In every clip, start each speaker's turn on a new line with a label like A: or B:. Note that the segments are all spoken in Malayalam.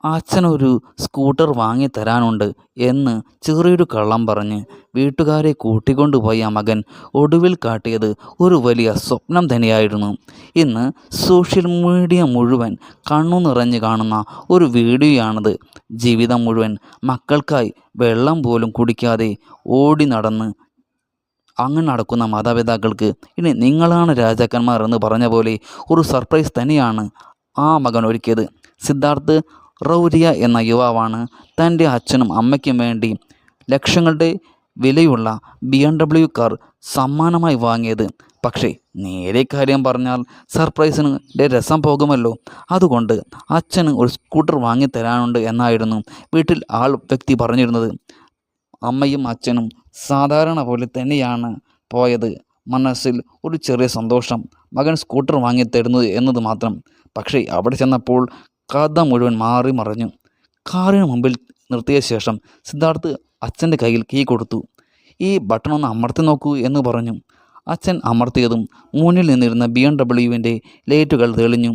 A: അച്ഛനൊരു സ്കൂട്ടർ വാങ്ങിത്തരാനുണ്ട് എന്ന് ചെറിയൊരു കള്ളം പറഞ്ഞ് വീട്ടുകാരെ കൂട്ടിക്കൊണ്ടുപോയ മകൻ ഒടുവിൽ കാട്ടിയത് ഒരു വലിയ സ്വപ്നം തന്നെയായിരുന്നു. ഇന്ന് സോഷ്യൽ മീഡിയ മുഴുവൻ കണ്ണു നിറഞ്ഞ് കാണുന്ന ഒരു വീഡിയോയാണിത്. ജീവിതം മുഴുവൻ മക്കൾക്കായി വെള്ളം പോലും കുടിക്കാതെ ഓടി നടന്ന് അങ്ങനെ നടക്കുന്ന മാതാപിതാക്കൾക്ക് ഇനി നിങ്ങളാണ് രാജാക്കന്മാർ എന്ന് പറഞ്ഞ പോലെ ഒരു സർപ്രൈസ് തന്നെയാണ് ആ മകൻ ഒരുക്കിയത്. സിദ്ധാർത്ഥ് റൗരിയ എന്ന യുവാവാണ് തൻ്റെ അച്ഛനും അമ്മയ്ക്കും വേണ്ടി ലക്ഷങ്ങളുടെ വിലയുള്ള BMW കാർ സമ്മാനമായി വാങ്ങിയത്. പക്ഷേ നേരെ കാര്യം പറഞ്ഞാൽ സർപ്രൈസിൻ്റെ രസം പോകുമല്ലോ. അതുകൊണ്ട് അച്ഛന് ഒരു സ്കൂട്ടർ വാങ്ങിത്തരാനുണ്ട് എന്നായിരുന്നു വീട്ടിൽ വ്യക്തി പറഞ്ഞിരുന്നത്. അമ്മയും അച്ഛനും സാധാരണ പോലെ തന്നെയാണ് പോയത്. മനസ്സിൽ ഒരു ചെറിയ സന്തോഷം, മകൻ സ്കൂട്ടർ വാങ്ങിത്തരുന്നത് എന്നത് മാത്രം. പക്ഷേ അവിടെ ചെന്നപ്പോൾ കഥ മുഴുവൻ മാറി മറിഞ്ഞു. കാറിന് മുമ്പിൽ നിർത്തിയ ശേഷം സിദ്ധാർത്ഥ് അച്ഛൻ്റെ കയ്യിൽ കീ കൊടുത്തു. ഈ ബട്ടൺ ഒന്ന് അമർത്തി നോക്കൂ എന്ന് പറഞ്ഞു. അച്ഛൻ അമർത്തിയതും മുന്നിൽ നിന്നിരുന്ന BMW ലൈറ്റുകൾ തെളിഞ്ഞു.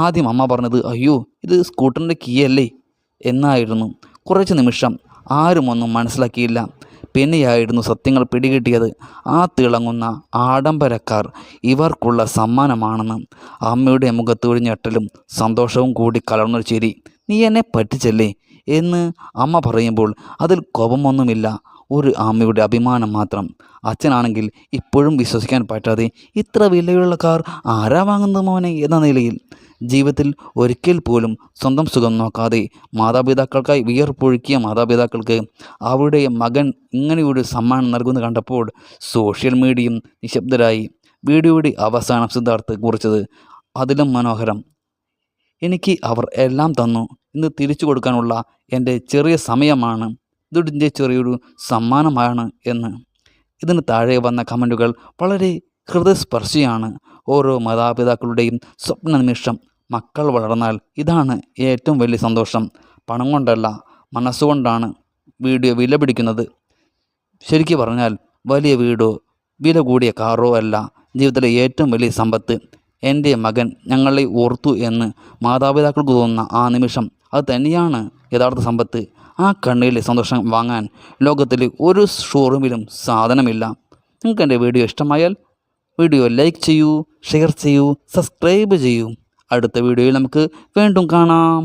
A: ആദ്യം അമ്മ പറഞ്ഞത് അയ്യോ ഇത് സ്കൂട്ടറിൻ്റെ കീ അല്ലേ എന്നായിരുന്നു. കുറച്ച് നിമിഷം ആരും ഒന്നും മനസ്സിലാക്കിയില്ല. പിന്നെയായിരുന്നു സത്യങ്ങൾ പിടികിട്ടിയത്. ആ തിളങ്ങുന്ന ആഡംബരക്കാർ ഇവർക്കുള്ള സമ്മാനമാണെന്ന്. അമ്മയുടെ മുഖത്ത് ഒരു ഞെട്ടലും സന്തോഷവും കൂടി കലർന്നൊരു ചിരി. നീ എന്നെ പറ്റിച്ചല്ലേ എന്ന് അമ്മ പറയുമ്പോൾ അതിൽ കോപമൊന്നുമില്ല, ഒരു അമ്മയുടെ അഭിമാനം മാത്രം. അച്ഛനാണെങ്കിൽ ഇപ്പോഴും വിശ്വസിക്കാൻ പറ്റാതെ ഇത്ര വിലയുള്ള കാർ ആരാ വാങ്ങുന്നത് മോനെ എന്ന നിലയിൽ. ജീവിതത്തിൽ ഒരിക്കൽ പോലും സ്വന്തം സുഖം നോക്കാതെ മാതാപിതാക്കൾക്കായി വിയർപ്പൊഴുക്കിയ മാതാപിതാക്കൾക്ക് അവരുടെ മകൻ ഇങ്ങനെയൊരു സമ്മാനം നൽകുന്നത് കണ്ടപ്പോൾ സോഷ്യൽ മീഡിയയും നിശബ്ദരായി. വീഡിയോയുടെ അവസാനം സിദ്ധാർത്ഥ് കുറിച്ചത് അതിലും മനോഹരം. എനിക്ക് അവർ എല്ലാം തന്നു, ഇന്ന് തിരിച്ചു കൊടുക്കാനുള്ള എൻ്റെ ചെറിയ സമയമാണ്, ഇതിൻ്റെ ചെറിയൊരു സമ്മാനമാണ് എന്ന്. ഇതിന് താഴെ വന്ന കമൻറ്റുകൾ വളരെ ഹൃദയസ്പർശിയാണ്. ഓരോ മാതാപിതാക്കളുടെയും സ്വപ്ന നിമിഷം. മക്കൾ വളർന്നാൽ ഇതാണ് ഏറ്റവും വലിയ സന്തോഷം. പണം കൊണ്ടല്ല, മനസ്സുകൊണ്ടാണ് വീഡിയോ വില പിടിക്കുന്നത്. ശരിക്കു പറഞ്ഞാൽ വലിയ വീടോ വില കൂടിയ കാറോ അല്ല ജീവിതത്തിലെ ഏറ്റവും വലിയ സമ്പത്ത്. എൻ്റെ മകൻ ഞങ്ങളെ ഓർത്തു എന്ന് മാതാപിതാക്കൾക്ക് തോന്നുന്ന ആ നിമിഷം, അത് തന്നെയാണ് യഥാർത്ഥ സമ്പത്ത്. ആ കണ്ണീരിലെ സന്തോഷം വാങ്ങാൻ ലോകത്തിലെ ഒരു ഷോറൂമിലും സാധനമില്ല. നിങ്ങൾക്ക് എൻ്റെ വീഡിയോ ഇഷ്ടമായാൽ വീഡിയോ ലൈക്ക് ചെയ്യൂ, ഷെയർ ചെയ്യൂ, സബ്സ്ക്രൈബ് ചെയ്യൂ. അടുത്ത വീഡിയോയിൽ നമുക്ക് വീണ്ടും കാണാം.